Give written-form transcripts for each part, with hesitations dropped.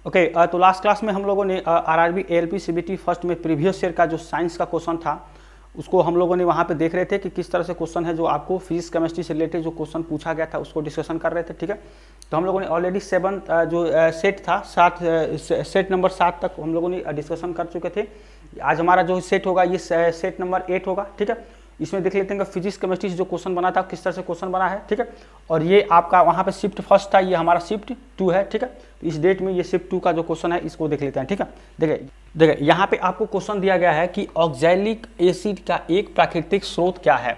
Okay तो last class में हम लोगों ने आरआरबी एएलपी सीबीटी फर्स्ट में प्रीवियस ईयर का जो साइंस का क्वेश्चन था उसको हम लोगों ने वहाँ पे देख रहे थे कि किस तरह से क्वेश्चन है जो आपको फिजिक्स केमिस्ट्री से रिलेटेड जो क्वेश्चन पूछा गया था उसको डिस्कशन कर रहे थे। ठीक है, तो हम लोगों ने ऑलरेडी 7 जो सेट था 7 सेट नंबर 7 तक हम लोगों ने डिस्कशन कर चुके थे। आज हमारा जो सेट होगा ये सेट नंबर 8 होगा। ठीक है, इसमें देख लेते हैं कि फिजिक्स केमिस्ट्री से जो क्वेश्चन बना था किस तरह से क्वेश्चन बना है। ठीक है, और ये आपका वहाँ पे शिफ्ट फर्स्ट था, ये हमारा शिफ्ट 2 है। ठीक है, तो इस डेट में ये शिफ्ट 2 का जो क्वेश्चन है इसको देख लेते हैं। ठीक है, देखिए यहाँ पे आपको क्वेश्चन दिया गया है कि ऑक्सैलिक एसिड का एक प्राकृतिक स्रोत क्या है।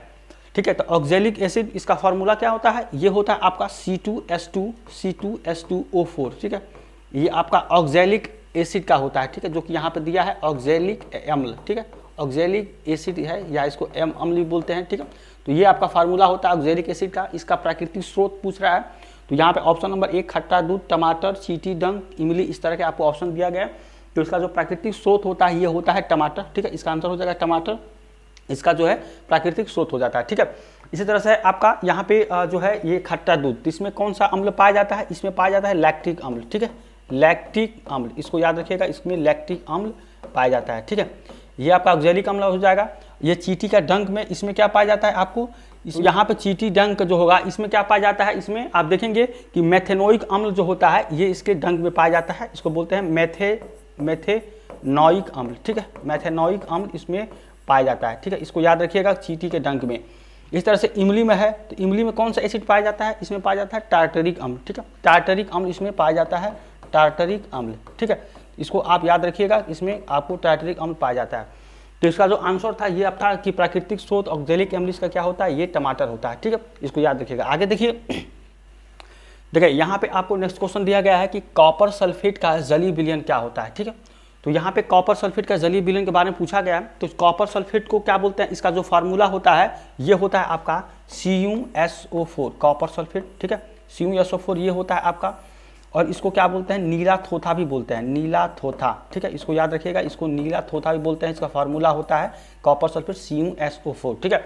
ठीक है, तो ऑक्सैलिक एसिड इसका फॉर्मूला क्या होता है, ये होता है आपका C2H2O4। ठीक है, ये आपका ऑक्सैलिक एसिड का होता है। ठीक है, जो कि यहाँ पे दिया है ऑक्सैलिक अम्ल। ठीक है, ऑक्सैलिक एसिड है या इसको अम्ल भी बोलते हैं। ठीक है, तो ये आपका फार्मूला होता है ऑक्सैलिक एसिड का। इसका प्राकृतिक स्रोत पूछ रहा है, तो यहाँ पे ऑप्शन नंबर 1 खट्टा दूध, टमाटर, चींटी, डंक, इमली, इस तरह के आपको ऑप्शन दिया गया है। तो इसका जो प्राकृतिक स्रोत होता है ये होता है टमाटर। ठीक है, इसका आंसर हो जाएगा टमाटर, इसका जो है प्राकृतिक स्रोत हो जाता है। ठीक है, इसी तरह से आपका यहाँ पे जो है ये खट्टा दूध, इसमें कौन सा अम्ल पाया जाता है, इसमें पाया जाता है लैक्टिक अम्ल। ठीक है, लैक्टिक अम्ल, इसको याद रखिएगा, इसमें लैक्टिक अम्ल पाया जाता है। ठीक है, ये आपका ऑक्सैलिक अम्ल हो जाएगा। ये चींटी का डंक में इसमें क्या पाया जाता है आपको, यहाँ पे चींटी डंक जो होगा इसमें क्या पाया जाता है, इसमें आप देखेंगे कि मेथेनोइक अम्ल जो होता है ये इसके डंक में पाया जाता है। इसको बोलते हैं मेथेनोइक अम्ल। ठीक है, मेथेनोइक अम्ल इसमें पाया जाता है। ठीक है, इसको याद रखिएगा चींटी के डंक में। इस तरह से इमली में है, तो इमली में कौन सा एसिड पाया जाता है, इसमें पाया जाता है टार्टरिक अम्ल। ठीक है, टार्टरिक अम्ल इसमें पाया जाता है, टार्टरिक अम्ल। ठीक है, इसको आप याद रखिएगा, इसमें आपको टार्टरिक अम्ल पाया जाता है। तो इसका जो आंसर था ये था कि प्राकृतिक स्रोत ऑक्सैलिक अम्ल का क्या होता है, ये टमाटर होता है। ठीक है, इसको याद रखिएगा। आगे देखिए, यहाँ पे आपको नेक्स्ट क्वेश्चन दिया गया है कि कॉपर सल्फेट का जलीय विलयन क्या होता है। ठीक है, तो यहाँ पे कॉपर सल्फेट का जलीय विलयन के बारे में पूछा गया है। तो कॉपर सल्फेट को क्या बोलते हैं, इसका जो फार्मूला होता है ये होता है आपका CuSO4 कॉपर सल्फेट। ठीक है, CuSO4 ये होता है आपका, और इसको क्या बोलते हैं, नीला थोथा भी बोलते हैं, नीला थोथा। ठीक है, इसको याद रखिएगा, इसको नीला थोथा भी बोलते हैं। इसका फार्मूला होता है कॉपर सल्फेट CuSO4। ठीक है,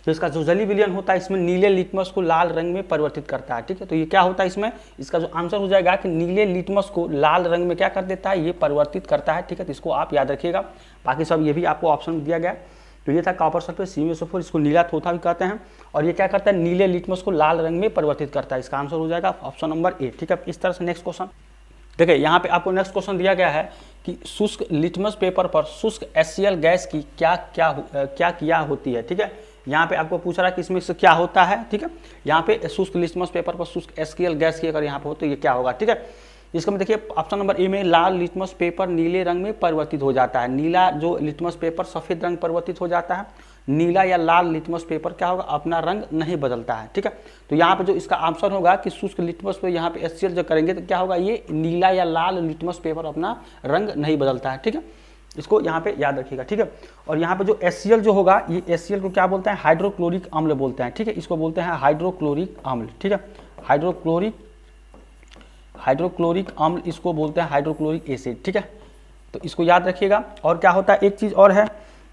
तो इसका जो जलीय विलयन होता है इसमें नीले लिटमस को लाल रंग में परिवर्तित करता है। ठीक है, तो ये क्या होता है इसमें, इसका जो आंसर हो जाएगा कि नीले लिटमस को लाल रंग में क्या कर देता है, ये परिवर्तित करता है। ठीक है, तो इसको आप याद रखिएगा, बाकी सब ये भी आपको ऑप्शन दिया गया है। तो ये था कॉपर सल्फेट CuSO4, इसको नीला थोथा भी कहते हैं, और ये क्या करता है, नीले लिटमस को लाल रंग में परिवर्तित करता है। इसका आंसर हो जाएगा ऑप्शन नंबर A। ठीक है, इस तरह से नेक्स्ट क्वेश्चन देखिए, यहाँ पे आपको नेक्स्ट क्वेश्चन दिया गया है कि शुष्क लिटमस पेपर पर शुष्क HCl गैस की क्या किया होती है। ठीक है, यहाँ पे आपको पूछ रहा है कि इसमें से क्या होता है। ठीक है, यहाँ पे शुष्क लिटमस पेपर पर शुष्क HCl गैस की अगर यहाँ पे हो तो ये क्या होगा। ठीक है, इसका में देखिए ऑप्शन नंबर A में लाल लिटमस पेपर नीले रंग में परिवर्तित हो जाता है। नीला जो लिटमस पेपर सफ़ेद रंग परिवर्तित हो जाता है, नीला या लाल लिटमस पेपर क्या होगा, अपना रंग नहीं बदलता है। ठीक है, तो यहाँ पे जो इसका आंसर होगा कि शुष्क लिटमस पे यहाँ पे HCl जो करेंगे तो क्या होगा, ये नीला या लाल लिटमस पेपर अपना रंग नहीं बदलता है। ठीक है, इसको यहाँ पे याद रखिएगा। ठीक है, और यहाँ पे जो HCl जो होगा ये HCl को क्या बोलते हैं, हाइड्रोक्लोरिक अम्ल बोलते हैं। ठीक है, इसको बोलते हैं हाइड्रोक्लोरिक अम्ल। ठीक है, हाइड्रोक्लोरिक अम्ल इसको बोलते हैं हाइड्रोक्लोरिक एसिड। ठीक है, तो इसको याद रखिएगा। और क्या होता है, एक चीज़ और है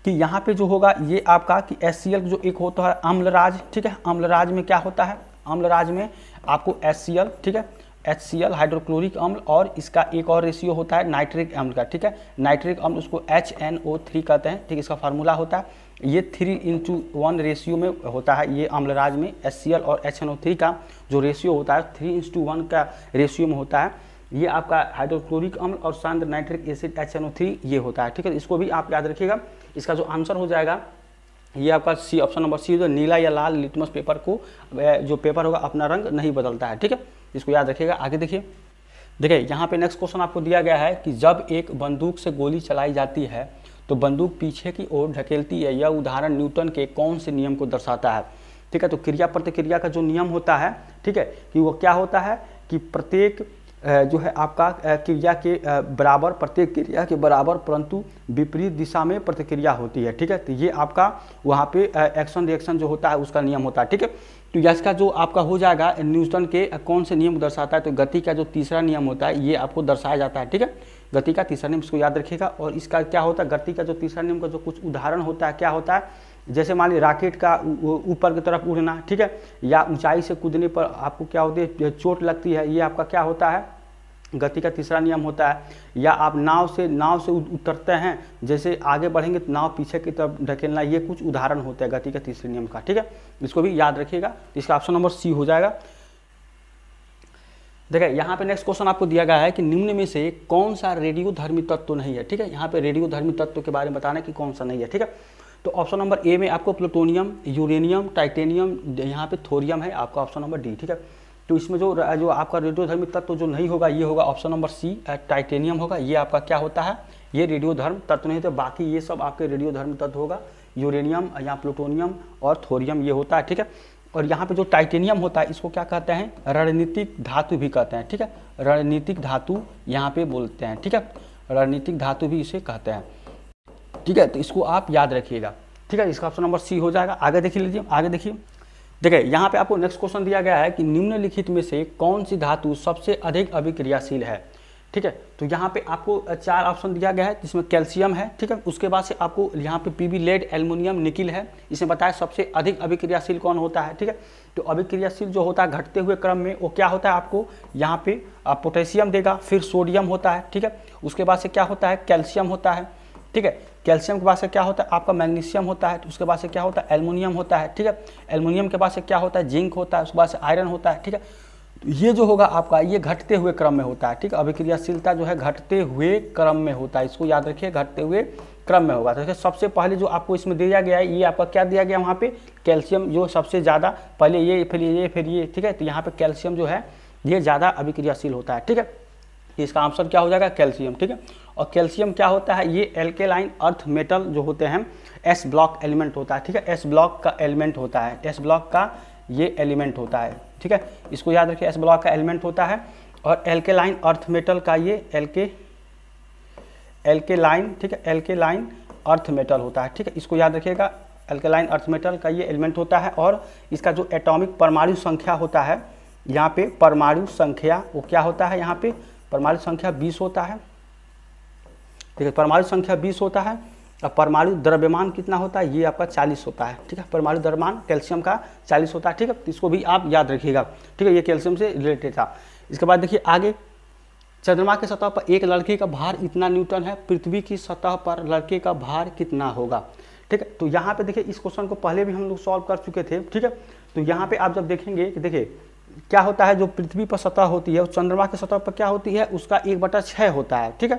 कि यहाँ पे जो होगा ये आपका कि HCl जो एक होता है अम्लराज। ठीक है, अम्लराज में क्या होता है, अम्लराज में आपको HCl, ठीक है, HCl हाइड्रोक्लोरिक अम्ल, और इसका एक और रेशियो होता है नाइट्रिक अम्ल का। ठीक है, नाइट्रिक अम्ल उसको HNO3 कहते हैं। ठीक, इसका फार्मूला होता है ये 3:1 रेशियो में होता है। ये अम्लराज में HCl और HNO3 का जो रेशियो होता है 3:1 का रेशियो में होता है। ये आपका हाइड्रोक्लोरिक अम्ल और सांद्र नाइट्रिक एसिड HNO3 ये होता है। ठीक है, इसको भी आप याद रखिएगा। इसका जो आंसर हो जाएगा ये आपका C, ऑप्शन नंबर C, जो नीला या लाल लिटमस पेपर को जो पेपर होगा अपना रंग नहीं बदलता है। ठीक है, इसको याद रखिएगा। आगे देखिए, यहाँ पे नेक्स्ट क्वेश्चन आपको दिया गया है कि जब एक बंदूक से गोली चलाई जाती है तो बंदूक पीछे की ओर ढकेलती है। यह उदाहरण न्यूटन के कौन से नियम को दर्शाता है। ठीक है, तो क्रिया प्रतिक्रिया का जो नियम होता है, ठीक है, कि वो क्या होता है कि प्रत्येक जो है आपका क्रिया के बराबर, प्रत्येक क्रिया के बराबर परंतु विपरीत दिशा में प्रतिक्रिया होती है। ठीक है, तो ये आपका वहाँ पे एक्शन रिएक्शन जो होता है उसका नियम होता है। ठीक है, तो इसका जो आपका हो जाएगा न्यूटन के कौन से नियम दर्शाता है, तो गति का जो तीसरा नियम होता है ये आपको दर्शाया जाता है। ठीक है, गति का तीसरा नियम, इसको याद रखिएगा। और इसका क्या होता है, गति का जो तीसरा नियम का जो कुछ उदाहरण होता है, क्या होता है, जैसे मान लीजिए रॉकेट का ऊपर की तरफ उड़ना। ठीक है, या ऊंचाई से कूदने पर आपको क्या होती है, चोट लगती है, ये आपका क्या होता है, गति का तीसरा नियम होता है, या आप नाव से उतरते हैं, जैसे आगे बढ़ेंगे तो नाव पीछे की तरफ ढकेलना, ये कुछ उदाहरण होते हैं गति के तीसरे नियम का, ठीक है। इसको भी याद रखिएगा। इसका ऑप्शन नंबर सी हो जाएगा। देखिए यहाँ पे नेक्स्ट क्वेश्चन आपको दिया गया है कि निम्न में से कौन सा रेडियोधर्मी तत्व नहीं है, ठीक है। यहाँ पे रेडियोधर्मी तत्व के बारे में बताना है कि कौन सा नहीं है, ठीक है। तो ऑप्शन नंबर ए में आपको प्लूटोनियम, यूरेनियम, टाइटेनियम, यहाँ पे थोरियम है, आपका ऑप्शन नंबर डी, ठीक है। तो इसमें जो आपका रेडियोधर्मी तत्व जो नहीं होगा ये होगा ऑप्शन नंबर सी, टाइटेनियम होगा। ये आपका क्या होता है, ये रेडियोधर्म तत्व नहीं, तो बाकी ये सब आपके रेडियोधर्मी तत्व होगा, यूरेनियम या प्लूटोनियम और थोरियम ये होता है, ठीक है। और यहाँ पे जो टाइटेनियम होता है इसको क्या कहते हैं, रणनीतिक धातु भी कहते हैं, ठीक है। रणनीतिक धातु यहाँ पे बोलते हैं, ठीक है। रणनीतिक धातु भी इसे कहते हैं, ठीक है। तो इसको आप याद रखिएगा, ठीक है। इसका ऑप्शन नंबर सी हो जाएगा। आगे देख लीजिए, आगे देखिए। देखिए यहाँ पे आपको नेक्स्ट क्वेश्चन दिया गया है कि निम्नलिखित में से कौन सी धातु सबसे अधिक अभिक्रियाशील है, ठीक है। तो यहाँ पे आपको 4 ऑप्शन दिया गया है, जिसमें कैल्शियम है, ठीक है। उसके बाद से आपको यहाँ पे पीबी, लेड, एल्युमिनियम, निकिल है। इसमें बताया सबसे अधिक अभिक्रियाशील कौन होता है, ठीक है। तो अभिक्रियाशील जो होता है घटते हुए क्रम में वो क्या होता है, आपको यहाँ पे पोटेशियम देगा, फिर सोडियम होता है, ठीक है। उसके बाद से क्या होता है, कैल्शियम होता है, ठीक है। कैल्शियम के बाद से क्या होता है आपका मैग्नीशियम होता है, तो उसके बाद से क्या होता है एल्युमिनियम होता है, ठीक है। एल्युमिनियम के बाद से क्या होता है जिंक होता है, उसके बाद से आयरन होता है, ठीक है। तो ये जो होगा आपका ये घटते हुए क्रम में होता है, ठीक है। अभिक्रियाशीलता जो है घटते हुए क्रम में होता है, इसको याद रखिए, घटते हुए क्रम में होगा। तो सबसे पहले जो आपको इसमें दिया गया है ये आपका क्या दिया गया वहाँ पे, कैल्शियम जो सबसे ज़्यादा, पहले ये फिर ये फिर ये, ठीक है। तो यहाँ पे कैल्शियम जो है ये ज़्यादा अभिक्रियाशील होता है, ठीक है। इसका आंसर क्या हो जाएगा, कैल्शियम, ठीक है। और कैल्शियम क्या होता है, ये एल्केलाइन अर्थ मेटल जो होते हैं, एस ब्लॉक एलिमेंट होता है, ठीक है। एस ब्लॉक का एलिमेंट होता है, एस ब्लॉक का ये एलिमेंट होता है, ठीक है। इसको याद रखिए, एस ब्लॉक का एलिमेंट होता है। और एल्केलाइन अर्थ मेटल का ये एल्केलाइन, ठीक है, एल्केलाइन अर्थ मेटल होता है, ठीक है। इसको याद रखिएगा, एल्केलाइन अर्थ मेटल का ये एलिमेंट होता है। और इसका जो एटॉमिक परमाणु संख्या होता है, यहाँ पे परमाणु संख्या वो क्या होता है, यहाँ पे परमाणु संख्या 20 होता है, ठीक है। परमाणु संख्या 20 होता है। और परमाणु द्रव्यमान कितना होता है, ये आपका 40 होता है, ठीक है। परमाणु द्रव्यमान कैल्शियम का 40 होता है, ठीक है। तो इसको भी आप याद रखिएगा, ठीक है। ये कैल्शियम से रिलेटेड था। इसके बाद देखिए आगे, चंद्रमा की सतह पर एक लड़के का भार इतना न्यूटन है, पृथ्वी की सतह पर लड़के का भार कितना होगा, ठीक है। तो यहाँ पे देखिए इस क्वेश्चन को पहले भी हम लोग सॉल्व कर चुके थे, ठीक है। तो यहाँ पे आप जब देखेंगे कि देखिए क्या होता है, जो पृथ्वी पर सतह होती है वो चंद्रमा की सतह पर क्या होती है, उसका 1/6 होता है, ठीक है।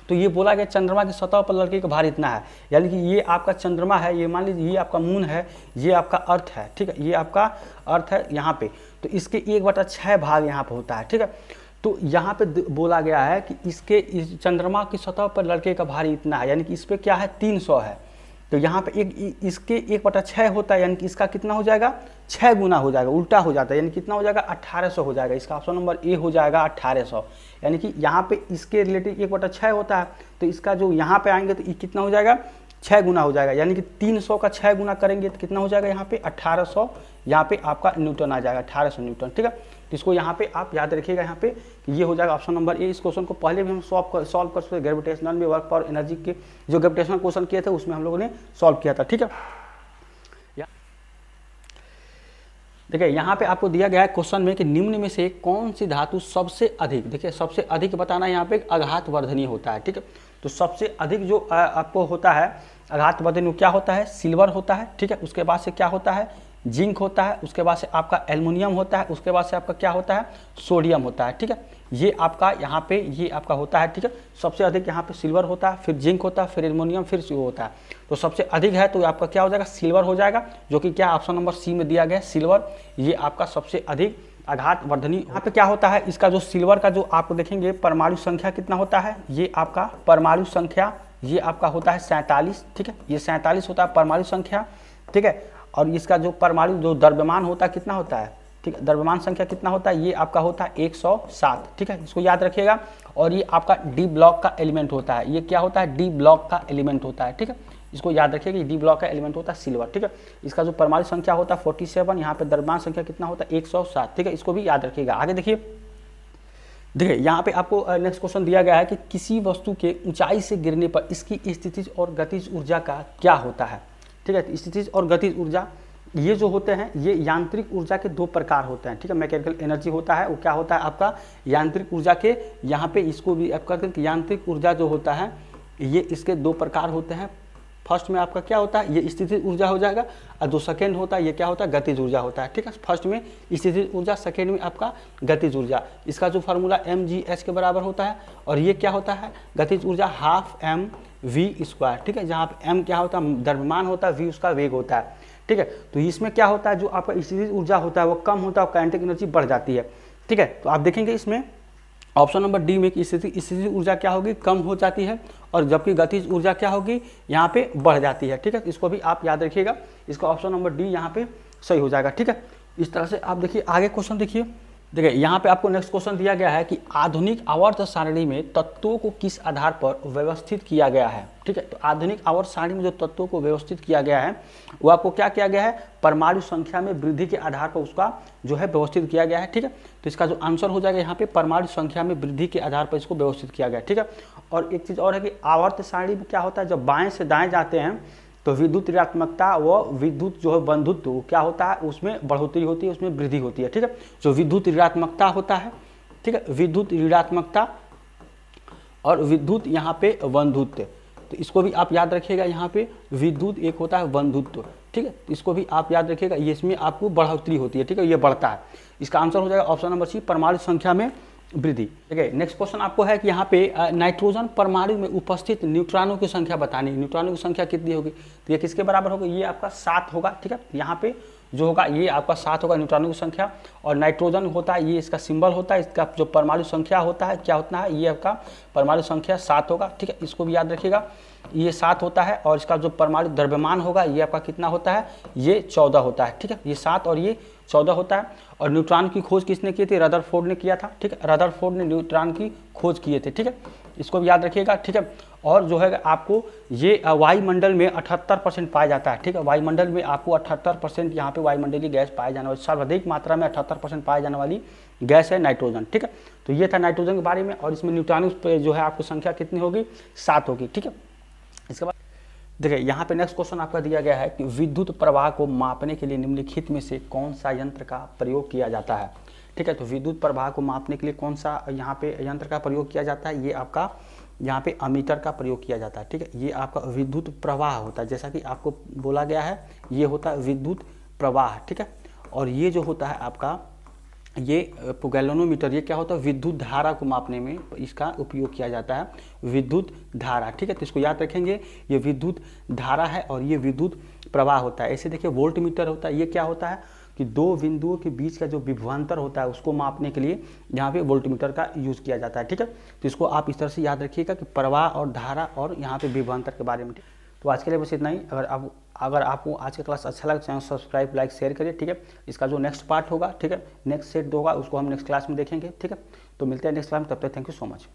तो ये बोला गया चंद्रमा की सतह पर लड़के का भार इतना है, यानी कि ये आपका चंद्रमा है, ये मान लीजिए ये आपका मून है, ये आपका अर्थ है, ठीक है। ये आपका अर्थ है यहाँ पे, तो इसके 1/6 भाग यहाँ पे होता है, ठीक है। तो यहाँ पे बोला गया है कि इस चंद्रमा की सतह पर लड़के का भार इतना है, यानी कि इस पर क्या है 300 है। तो यहाँ पे इसके 1/6 होता है, यानी कि इसका कितना हो जाएगा, 6 गुना हो जाएगा, उल्टा हो जाता है, यानी कितना हो जाएगा 1800 हो जाएगा। इसका ऑप्शन नंबर ए हो जाएगा 1800, यानी कि यहाँ पे इसके रिलेटिव 1/6 होता है, तो इसका जो यहाँ पे आएंगे तो ये कितना हो जाएगा 6 गुना हो जाएगा, यानी कि 300 का 6 गुना करेंगे तो कितना हो जाएगा यहाँ पे 1800, यहाँ पे आपका न्यूटन आ जाएगा, 1800 न्यूटन, ठीक है। तो इसको यहाँ पे आप याद रखिएगा, यहाँ पे ये हो जाएगा ऑप्शन नंबर ए। इस क्वेश्चन को पहले भी हम सॉल्व कर चुके, ग्रेविटेशनल में वर्क पावर एनर्जी के जो ग्रेविटेशनल क्वेश्चन किए थे उसमें हम लोगों ने सॉल्व किया था, ठीक है। देखिए यहाँ पे आपको दिया गया है क्वेश्चन में कि निम्न में से कौन सी धातु सबसे अधिक, देखिए सबसे अधिक बताना यहाँ पे आघात वर्धनीय होता है, ठीक है। तो सबसे अधिक जो आपको होता है आघात वर्धनीय क्या होता है, सिल्वर होता है, ठीक है। उसके बाद से क्या होता है, जिंक होता है। उसके बाद से आपका एल्युमिनियम होता है। उसके बाद से आपका क्या होता है, सोडियम होता है, ठीक है। ये आपका यहाँ पे ये आपका होता है, ठीक है। सबसे अधिक यहाँ पे सिल्वर होता है, फिर जिंक होता है, फिर एल्युमिनियम, फिर वो होता है। तो सबसे अधिक है तो आपका क्या हो जाएगा, सिल्वर हो जाएगा, जो कि क्या ऑप्शन नंबर सी में दिया गया है, सिल्वर। ये आपका सबसे अधिक आघात वर्धनीय। यहाँ पे क्या होता है, इसका जो सिल्वर का जो आप देखेंगे परमाणु संख्या कितना होता है, ये आपका परमाणु संख्या ये आपका होता है 47, ठीक है। ये 47 होता है परमाणु संख्या, ठीक है। और इसका जो परमाणु जो द्रव्यमान होता है कितना होता है, ठीक है, द्रव्यमान संख्या कितना होता है, ये आपका होता है 107, ठीक है। इसको याद रखिएगा। और ये आपका डी ब्लॉक का एलिमेंट होता है, ये क्या होता है, डी ब्लॉक का एलिमेंट होता है, ठीक है। इसको याद रखिएगा, डी ब्लॉक का एलिमेंट होता है सिल्वर, ठीक है। इसका जो परमाणु संख्या होता है 47, यहाँ पे द्रव्यमान संख्या कितना होता है 107, ठीक है। इसको भी याद रखिएगा। आगे देखिए यहाँ पे आपको नेक्स्ट क्वेश्चन दिया गया है कि किसी वस्तु के ऊंचाई से गिरने पर इसकी स्थितिज और गतिज ऊर्जा का क्या होता है, ठीक है। स्थितिज और गतिज ऊर्जा ये जो होते हैं ये यांत्रिक ऊर्जा के दो प्रकार होते हैं, ठीक है। मैकेनिकल एनर्जी होता है वो क्या होता है आपका यांत्रिक ऊर्जा के, यहाँ पे इसको भी आप कहते हैं कि यांत्रिक ऊर्जा जो होता है ये इसके दो प्रकार होते हैं। फर्स्ट में आपका क्या होता है ये स्थितिज ऊर्जा हो जाएगा, और जो सेकेंड होता है ये क्या होता है गतिज ऊर्जा होता है, ठीक है। फर्स्ट में स्थितिज ऊर्जा, सेकेंड में आपका गतिज ऊर्जा। इसका जो फार्मूला mgh के बराबर होता है, और ये क्या होता है गतिज ऊर्जा ½ mv², ठीक है। जहाँ पे m क्या होता है द्रव्यमान होता है, v उसका वेग होता है, ठीक है। तो इसमें क्या होता है जो आपका स्थितिज ऊर्जा होता है वो कम होता है और काइनेटिक एनर्जी बढ़ जाती है, ठीक है। तो आप देखेंगे इसमें ऑप्शन नंबर डी में कि स्थितिज ऊर्जा क्या होगी कम हो जाती है, और जबकि गतिज ऊर्जा क्या होगी यहाँ पे बढ़ जाती है, ठीक है। इसको भी आप याद रखिएगा, इसका ऑप्शन नंबर डी यहाँ पे सही हो जाएगा, ठीक है। इस तरह से आप देखिए आगे क्वेश्चन देखिए यहाँ पे आपको नेक्स्ट क्वेश्चन दिया गया है कि आधुनिक आवर्त सारणी में तत्वों को किस आधार पर व्यवस्थित किया गया है, ठीक है। तो आधुनिक आवर्त सारणी में जो तत्वों को व्यवस्थित किया गया है वो आपको क्या किया गया है परमाणु संख्या में वृद्धि के आधार पर उसका जो है व्यवस्थित किया गया है, ठीक है। तो इसका जो आंसर हो जाएगा यहाँ पे परमाणु संख्या में वृद्धि के आधार पर इसको व्यवस्थित किया गया, ठीक है। और एक चीज़ और है कि आवर्त सारणी में क्या होता है जब बाएं से दाएं जाते हैं तो विद्युत ऋणात्मकता व विद्युत जो है बंधुत्व क्या होता है उसमें बढ़ोतरी होती है, उसमें वृद्धि होती है, ठीक है। जो विद्युत ऋणात्मकता होता है, ठीक है, विद्युत ऋणात्मकता और विद्युत यहाँ पे बंधुत्व, तो इसको भी आप याद रखिएगा। यहाँ पे विद्युत एक होता है बंधुत्व, ठीक है, इसको भी आप याद रखिएगा। ये इसमें आपको बढ़ोतरी होती है, ठीक है, ये बढ़ता है। इसका आंसर हो जाएगा ऑप्शन नंबर सी परमाणु संख्या में वृद्धि, ठीक है। नेक्स्ट क्वेश्चन आपको है कि यहाँ पे नाइट्रोजन परमाणु में उपस्थित न्यूट्रॉनों की संख्या बतानी है। न्यूट्रॉनों की संख्या कितनी होगी, तो ये किसके बराबर होगा, ये आपका 7 होगा, ठीक है। यहाँ पे जो होगा ये आपका 7 होगा न्यूट्रॉनों की संख्या, और नाइट्रोजन होता है ये इसका सिंबल होता है, इसका जो परमाणु संख्या होता है क्या होता है ये आपका परमाणु संख्या 7 होगा, ठीक है। इसको भी याद रखिएगा, ये 7 होता है, और इसका जो परमाणु द्रव्यमान होगा ये आपका कितना होता है ये 14 होता है, ठीक है। ये 7 और ये 14 होता है। और न्यूट्रॉन की खोज किसने की थी, रदरफोर्ड ने किया था, ठीक है। रदरफोर्ड ने न्यूट्रॉन की खोज किए थे, ठीक है। इसको भी याद रखिएगा, ठीक है। और जो है आपको ये वायुमंडल में 78% पाया जाता है, ठीक है। वायुमंडल में आपको 78% यहाँ पे वायुमंडलीय गैस पाए जाने वाली, सर्वाधिक मात्रा में 78% पाए जाने वाली गैस है नाइट्रोजन, ठीक है। तो ये था नाइट्रोजन के बारे में, और इसमें न्यूट्रॉन पे जो है आपको संख्या कितनी होगी 7 होगी, ठीक है। इसके बाद देखिए यहाँ पे नेक्स्ट क्वेश्चन आपका दिया गया है कि विद्युत प्रवाह को मापने के लिए निम्नलिखित में से कौन सा यंत्र का प्रयोग किया जाता है, ठीक है। तो विद्युत प्रवाह को मापने के लिए कौन सा यहाँ पे यंत्र का प्रयोग किया जाता है, ये आपका यहाँ पे अमीटर का प्रयोग किया जाता है, ठीक है। ये आपका विद्युत प्रवाह होता है, जैसा कि आपको बोला गया है ये होता है विद्युत प्रवाह, ठीक है। और ये जो होता है आपका ये गैल्वेनोमीटर, ये क्या होता है विद्युत धारा को मापने में इसका उपयोग किया जाता है, विद्युत धारा, ठीक है। तो इसको याद रखेंगे, ये विद्युत धारा है और ये विद्युत प्रवाह होता है। ऐसे देखिए वोल्ट मीटर होता है, ये क्या होता है कि दो बिंदुओं के बीच का जो विभवांतर होता है उसको मापने के लिए यहाँ पे वोल्ट मीटर का यूज़ किया जाता है, ठीक है। तो इसको आप इस तरह से याद रखिएगा कि प्रवाह और धारा और यहाँ पे विभवांतर के बारे में। तो आज के लिए बस इतना ही। अगर आपको आज का क्लास अच्छा लगे चैनल सब्सक्राइब लाइक शेयर करिए, ठीक है। इसका जो नेक्स्ट पार्ट होगा, ठीक है, नेक्स्ट सेट होगा उसको हम नेक्स्ट क्लास में देखेंगे, ठीक है। तो मिलते हैं नेक्स्ट क्लास में, तब तक थैंक यू सो मच।